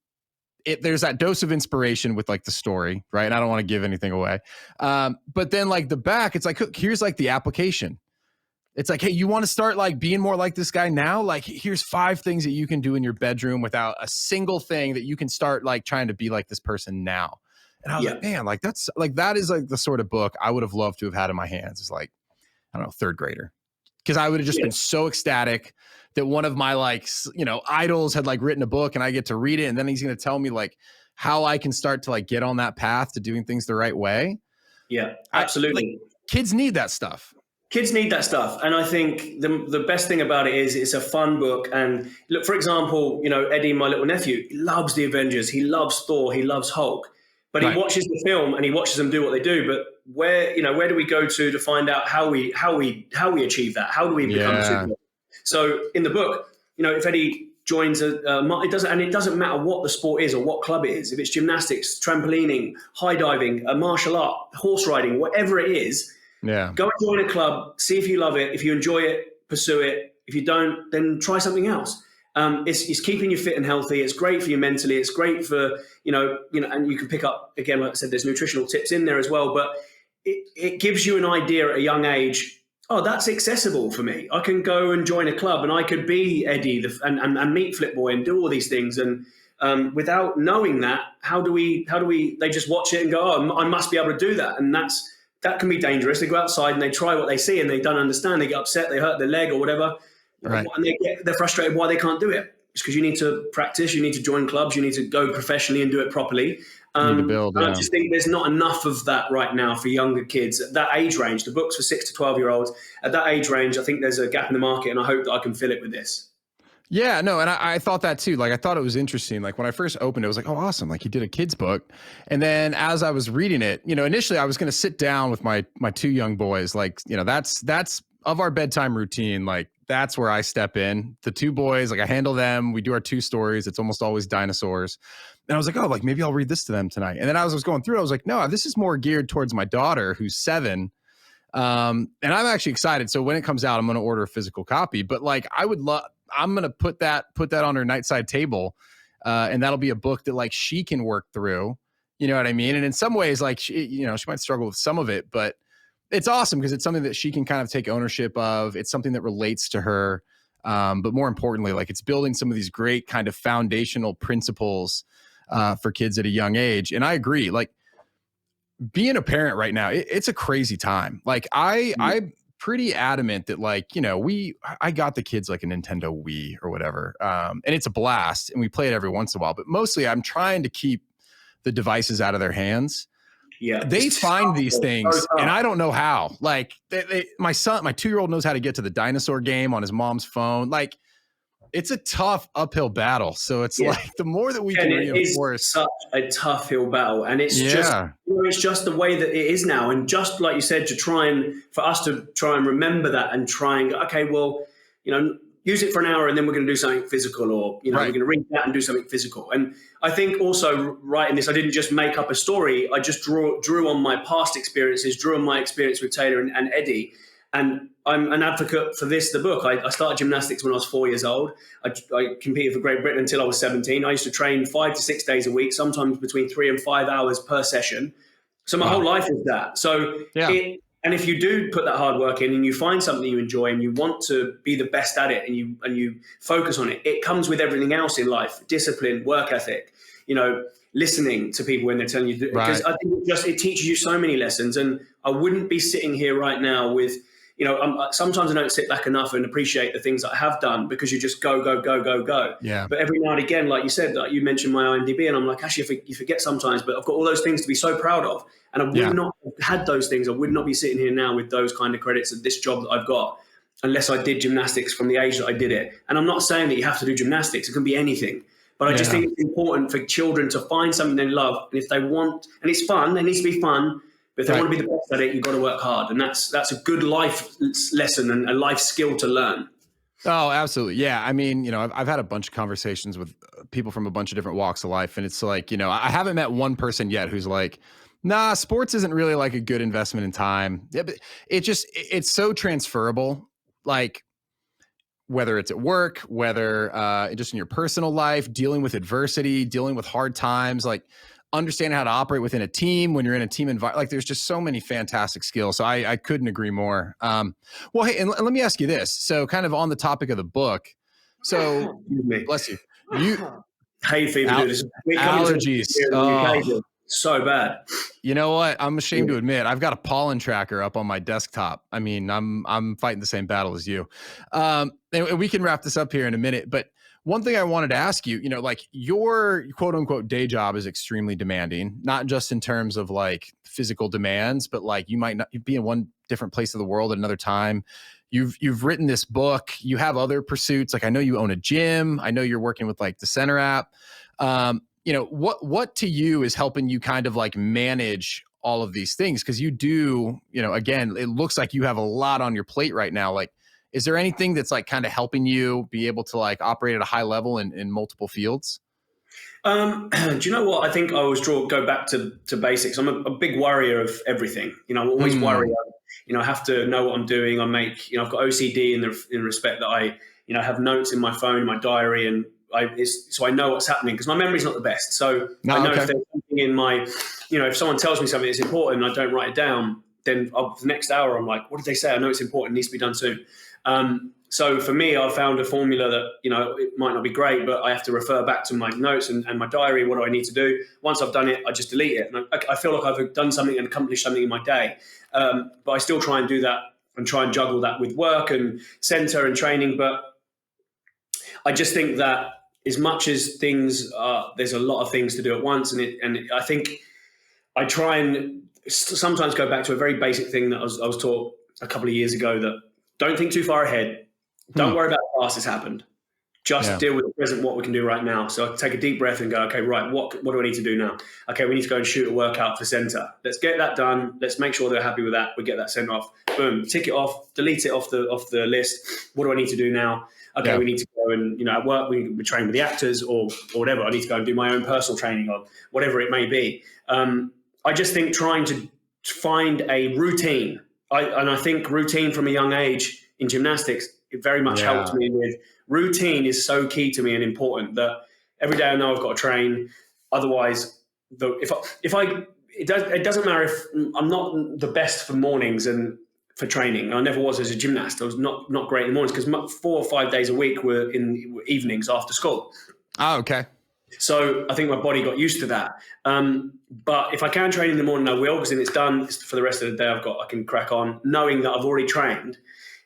there's that dose of inspiration with like the story, right? And I don't want to give anything away. But then like the back, it's like, here's like the application. It's like, hey, you want to start like being more like this guy now? Like, here's 5 things that you can do in your bedroom without a single thing that you can start like trying to be like this person now. And I was like, man, like that is like the sort of book I would have loved to have had in my hands as like, I don't know, 3rd grader. Because I would have just been so ecstatic that one of my like, idols had like written a book and I get to read it. And then he's going to tell me like how I can start to like get on that path to doing things the right way. Yeah, absolutely. Kids need that stuff. Kids need that stuff. And I think the best thing about it is it's a fun book. And look, for example, Eddie, my little nephew, he loves the Avengers. He loves Thor. He loves Hulk. But he watches the film and he watches them do what they do. But where do we go to find out how we achieve that? How do we become a superhero? So in the book, if Eddie joins it doesn't matter what the sport is or what club it is. If it's gymnastics, trampolining, high diving, a martial art, horse riding, whatever it is, go and join a club, see if you love it. If you enjoy it, pursue it. If you don't, then try something else. It's keeping you fit and healthy. It's great for you mentally. It's great for, and you can pick up, again, like I said, there's nutritional tips in there as well, but it gives you an idea at a young age. Oh, that's accessible for me. I can go and join a club and I could be Eddie and meet Flip Boy and do all these things. And without knowing that, how do we, they just watch it and go, oh, I must be able to do that. And that can be dangerous. They go outside and they try what they see and they don't understand. They get upset, they hurt their leg or whatever. Right. And they're frustrated why they can't do it. It's because you need to practice, you need to join clubs, you need to go professionally and do it properly. You need to build, I just think there's not enough of that right now for younger kids at that age range. The book's for 6 to 12-year-olds. At that age range, I think there's a gap in the market, and I hope that I can fill it with this. Yeah, no, and I thought that too. Like, I thought it was interesting. Like, when I first opened it, I was like, oh, awesome. Like, he did a kid's book. And then as I was reading it, initially I was going to sit down with my 2 young boys. Like, that's of our bedtime routine. Like, that's where I step in. The 2 boys, like I handle them. We do our 2 stories. It's almost always dinosaurs. And I was like, oh, like maybe I'll read this to them tonight. And then as I was going through, I was like, no, this is more geared towards my daughter who's 7. And I'm actually excited. So when it comes out, I'm going to order a physical copy. But like, I'm going to put that on her nightside table. And that'll be a book that like she can work through. You know what I mean? And in some ways, like, she might struggle with some of it, but it's awesome because it's something that she can kind of take ownership of. It's something that relates to her. But more importantly, like, it's building some of these great kind of foundational principles for kids at a young age. And I agree, like, being a parent right now, it's a crazy time. Like, I'm pretty adamant that, like, I got the kids like a Nintendo Wii or whatever. And it's a blast and we play it every once in a while, but mostly I'm trying to keep the devices out of their hands. Yeah, they find these things and I don't know how. Like, my 2-year-old knows how to get to the dinosaur game on his mom's phone. Like, it's a tough uphill battle. So it's like the more that we can reinforce. Such a tough hill battle, and it's just the way that it is now. And just like you said, for us to try and remember that and try and go, okay, well, use it for an hour and then we're going to do something physical, or we're going to read that and do something physical. And I think also writing this, I didn't just make up a story. I just drew on my past experiences, drew on my experience with Taylor and Eddie. And I'm an advocate for the book. I started gymnastics when I was 4 years old. I competed for Great Britain until I was 17. I used to train 5 to 6 days a week, sometimes between 3 and 5 hours per session. So my whole life is that. So and if you do put that hard work in and you find something you enjoy and you want to be the best at it and you focus on it, it comes with everything else in life: discipline, work ethic, listening to people when they're telling you. Because I think it teaches you so many lessons. And I wouldn't be sitting here right now with, sometimes I don't sit back enough and appreciate the things that I have done because you just go. Yeah. But every now and again, like you said, like you mentioned my IMDb, and I'm like, actually, you forget sometimes, but I've got all those things to be so proud of. And I would not have had those things. I would not be sitting here now with those kind of credits at this job that I've got unless I did gymnastics from the age that I did it. And I'm not saying that you have to do gymnastics. It can be anything. But I just think it's important for children to find something they love, and if they want, and it's fun, it needs to be fun. But if they want to be the best at it, you've got to work hard, and that's a good life lesson and a life skill to learn. Oh, absolutely. Yeah. I mean, I've had a bunch of conversations with people from a bunch of different walks of life. And it's like, I haven't met one person yet who's like, nah, sports isn't really like a good investment in time. Yeah, but it's so transferable. Like, whether it's at work, whether just in your personal life, dealing with adversity, dealing with hard times, like understanding how to operate within a team when you're in a team environment. Like, there's just so many fantastic skills. So I couldn't agree more. Well, hey, and let me ask you this. So kind of on the topic of the book. So bless you. Hay fever, dude. Allergies. So bad. You know what? I'm ashamed to admit I've got a pollen tracker up on my desktop. I mean, I'm fighting the same battle as you. And we can wrap this up here in a minute. But one thing I wanted to ask you, like your quote unquote day job is extremely demanding, not just in terms of like physical demands, but like you might not be in one different place of the world at another time. You've written this book. You have other pursuits. Like I know you own a gym. I know you're working with like the Center app. What to you is helping you kind of like manage all of these things? Because you do, again, it looks like you have a lot on your plate right now. Like, is there anything that's like kind of helping you be able to like operate at a high level in multiple fields? Do you know what? I think I always go back to basics. I'm a big worrier of everything. I always worry. I have to know what I'm doing. I've got OCD in respect that I have notes in my phone, my diary, and so I know what's happening because my memory's not the best. So I know if there's something in my, if someone tells me something that's important and I don't write it down, then the next hour I'm like, what did they say? I know it's important. It needs to be done soon. So for me, I found a formula that, it might not be great, but I have to refer back to my notes and my diary. What do I need to do? Once I've done it, I just delete it. And I feel like I've done something and accomplished something in my day. But I still try and do that and try and juggle that with work and center and training. But I just think that as much as things there's a lot of things to do at once. And I think I try and sometimes go back to a very basic thing that I was taught a couple of years ago, that don't think too far ahead. Don't worry about the past has happened. Just deal with the present, what we can do right now. So I take a deep breath and go, okay, right, what do I need to do now? Okay, we need to go and shoot a workout for center. Let's get that done. Let's make sure they're happy with that. We get that sent off. Boom, tick it off, delete it off the list. What do I need to do now? Okay, we need to go and, at work, we train with the actors or whatever. I need to go and do my own personal training or whatever it may be. I just think trying to find a routine. I think routine from a young age in gymnastics, it very much helped me with routine is so key to me and important that every day I know I've got to train. Otherwise, it doesn't matter if I'm not the best for mornings and for training. I never was as a gymnast. I was not great in the mornings because 4 or 5 days a week were in evenings after school. Oh, okay. So I think my body got used to that. But if I can train in the morning, I will, because then it's done for the rest of the day. I can crack on knowing that I've already trained.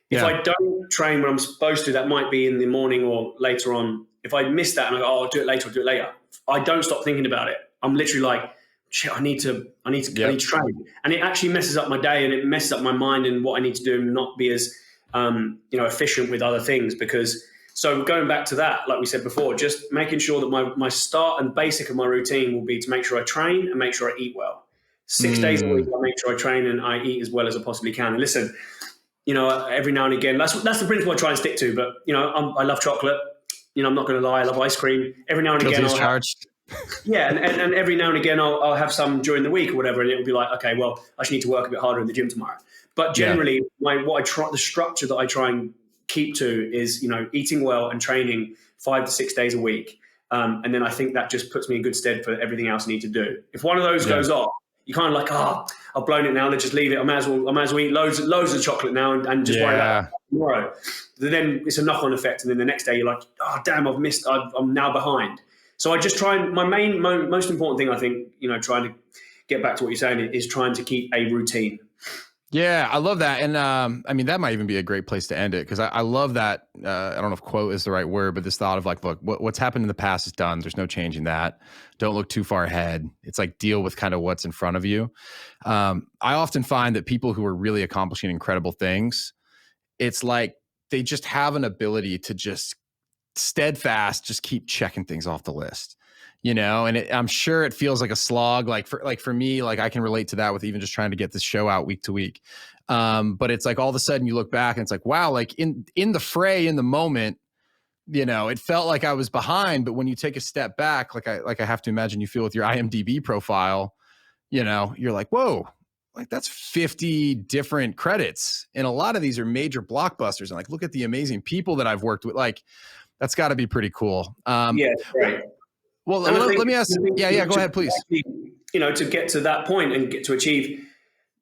If I don't train when I'm supposed to, that might be in the morning or later on. If I miss that and I go, I'll do it later, I don't stop thinking about it. I'm literally like, shit, I need to train. And it actually messes up my day and it messes up my mind and what I need to do and not be as, efficient with other things. So going back to that, like we said before, just making sure that my start and basic of my routine will be to make sure I train and make sure I eat well. 6 days a week, I make sure I train and I eat as well as I possibly can. And listen, every now and again, that's the principle I try and stick to. But, I love chocolate. I'm not going to lie. I love ice cream. Every now and again, and every now and again, I'll have some during the week or whatever. And it'll be like, okay, well, I just need to work a bit harder in the gym tomorrow. But generally, the structure that I try and keep to is, eating well and training 5 to 6 days a week. And then I think that just puts me in good stead for everything else I need to do. If one of those goes off, you're kind of like, I've blown it now. Let's just leave it. I might as well eat loads of chocolate now and just worry about it tomorrow. Then it's a knock-on effect. And then the next day you're like, oh, damn, I've missed. I'm now behind. So I just try and my most important thing, I think, trying to get back to what you're saying is trying to keep a routine. Yeah, I love that. And that might even be a great place to end it, because I love that. I don't know if quote is the right word, but this thought of like, look, what's happened in the past is done. There's no changing that. Don't look too far ahead. It's like deal with kind of what's in front of you. I often find that people who are really accomplishing incredible things, it's like they just have an ability to just steadfast, just keep checking things off the list, you know, and I'm sure it feels like a slog. Like for me, like I can relate to that with even just trying to get this show out week to week. But it's like all of a sudden you look back and it's like, wow, like in the fray, in the moment, you know, it felt like I was behind, but when you take a step back, like I have to imagine you feel with your IMDb profile, you know, you're like, whoa, like that's 50 different credits. And a lot of these are major blockbusters. And like, look at the amazing people that I've worked with. Like, that's got to be pretty cool. Yeah, right. Well, let me ask. Yeah, go ahead, please. You know, to get to that point and get to achieve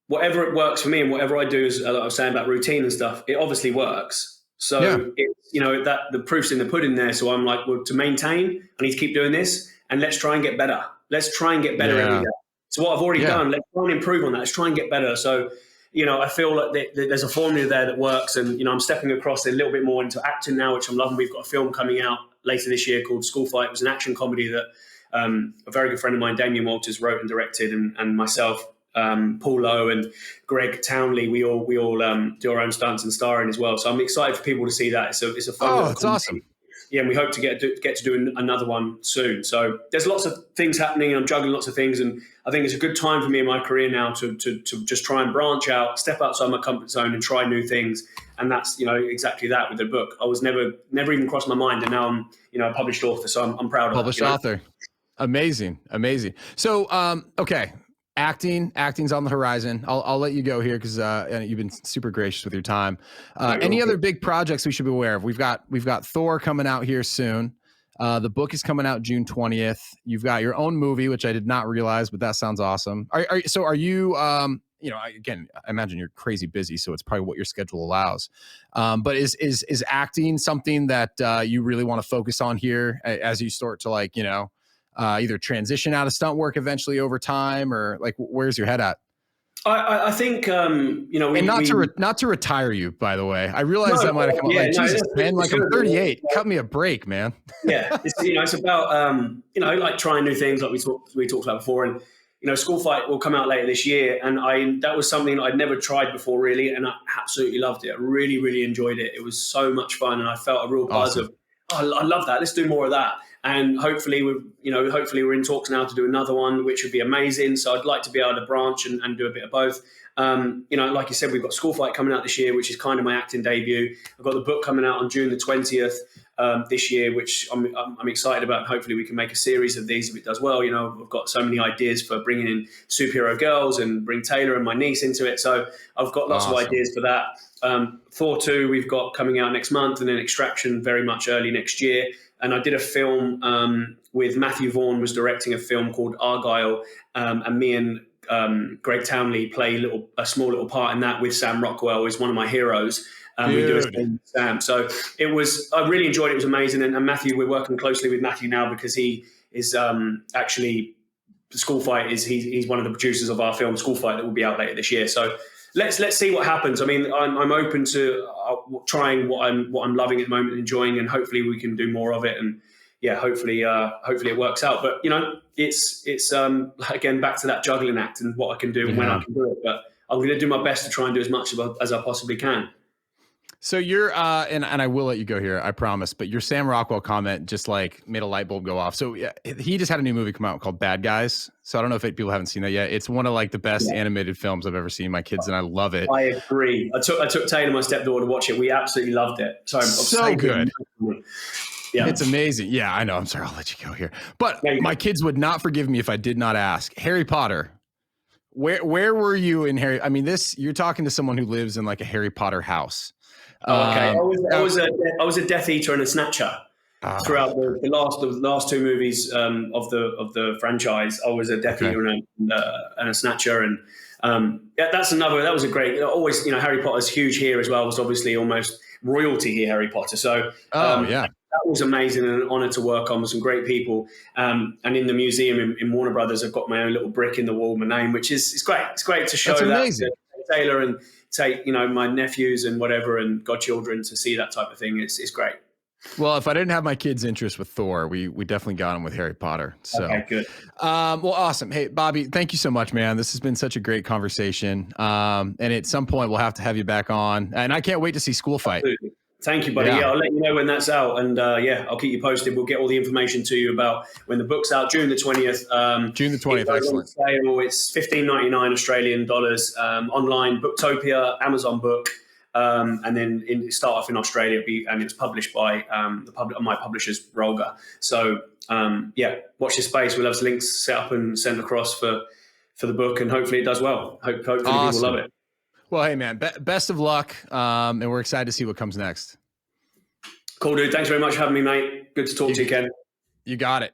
whatever it works for me and whatever I do, as I was saying about routine and stuff, it obviously works. So, it's, you know, that the proof's in the pudding there. So I'm like, well, to maintain, I need to keep doing this and let's try and get better. Let's try and get better every day. So what I've already done, let's try and improve on that. Let's try and get better. So, you know, I feel like there's a formula there that works. And, you know, I'm stepping across a little bit more into acting now, which I'm loving. We've got a film coming out later this year called School Fight. It was an action comedy that a very good friend of mine, Damien Walters, wrote and directed, and myself, Paul Lowe and Greg Townley, we all do our own stunts and starring as well. So I'm excited for people to see that. It's a fun. Oh, it's awesome. Yeah, and we hope to get to do another one soon. So there's lots of things happening, and I'm juggling lots of things, and I think it's a good time for me in my career now to just try and branch out, step outside my comfort zone, and try new things. And that's, you know, exactly that with the book. I was never even crossed my mind, and now I'm, you know, a published author, so I'm proud of that. Published author, amazing. So okay. Acting's on the horizon. I'll let you go here because you've been super gracious with your time. Any other big projects we should be aware of? We've got Thor coming out here soon. The book is coming out June 20th. You've got your own movie, which I did not realize, but that sounds awesome. Are you? You know, again, I imagine you're crazy busy, so it's probably what your schedule allows. But is acting something that you really want to focus on here as you start to, like, you know, either transition out of stunt work eventually over time, or like, where's your head at? I think, you know, not to retire you, by the way. I realize that might have come up like, Jesus, man, like I'm 38. Cut me a break, man. Yeah, it's about, you know, like trying new things, like we talked about before. And, you know, School Fight will come out later this year. And that was something I'd never tried before, really. And I absolutely loved it. I really, really enjoyed it. It was so much fun. And I felt a real buzz of, I love that. Let's do more of that. And hopefully we're in talks now to do another one, which would be amazing. So I'd like to be able to branch and do a bit of both. You know, like you said, we've got School Fight coming out this year, which is kind of my acting debut. I've got the book coming out on June the 20th this year, which I'm excited about. Hopefully we can make a series of these if it does well. You know, I've got so many ideas for bringing in superhero girls and bring Taylor and my niece into it. So I've got lots of ideas for that. Thor 2 we've got coming out next month, and then Extraction very much early next year. And I did a film with Matthew Vaughn was directing a film called Argyle, and me and Greg Townley play a small little part in that with Sam Rockwell, who's one of my heroes. We do a film with Sam. So I really enjoyed it. It was amazing. And Matthew, we're working closely with Matthew now because he is actually, School Fight he's one of the producers of our film School Fight that will be out later this year. So let's see what happens. I mean, I'm open to trying what I'm loving at the moment, enjoying, and hopefully we can do more of it. And yeah, hopefully it works out. But you know, it's again back to that juggling act and what I can do and when I can do it. But I'm going to do my best to try and do as much as I possibly can. So you're, and I will let you go here, I promise, but your Sam Rockwell comment just like made a light bulb go off. So yeah, he just had a new movie come out called Bad Guys. So I don't know if people haven't seen that yet. It's one of like the best animated films I've ever seen. My kids and I love it. I agree. I took Taylor, my stepdaughter, to watch it. We absolutely loved it. So good. Yeah. It's amazing. Yeah, I know. I'm sorry. I'll let you go here. But my kids would not forgive me if I did not ask. Harry Potter. Where were you in Harry? I mean, you're talking to someone who lives in like a Harry Potter house. Okay, I was a Death Eater and a Snatcher throughout the last two movies of the franchise. I was a Death Eater and a Snatcher, and that was a great. Always, you know, Harry Potter's huge here as well. It was obviously almost royalty here, Harry Potter. So that was amazing and an honor to work on with some great people. And in the museum in Warner Brothers, I've got my own little brick in the wall, my name, which is great. It's great to show that to Taylor and take, you know, my nephews and whatever and godchildren to see that type of thing. It's great. Well, if I didn't have my kids' interest with Thor, we definitely got them with Harry Potter. So okay, good. Well, awesome. Hey, Bobby, thank you so much, man. This has been such a great conversation. And at some point we'll have to have you back on, and I can't wait to see School Fight. Absolutely. Thank you, buddy. Yeah. I'll let you know when that's out, and I'll keep you posted. We'll get all the information to you about when the book's out, June the 20th. June the 20th, excellent. Sale. It's $15.99 Australian dollars online, Booktopia, Amazon Book, and then start off in Australia. And it's published by my publishers, Rolga. So watch this space. We'll have links set up and sent across for the book, and hopefully it does well. Hopefully awesome. People love it. Well, hey, man, best of luck, and we're excited to see what comes next. Cool, dude. Thanks very much for having me, mate. Good to talk to you, Ken. You got it.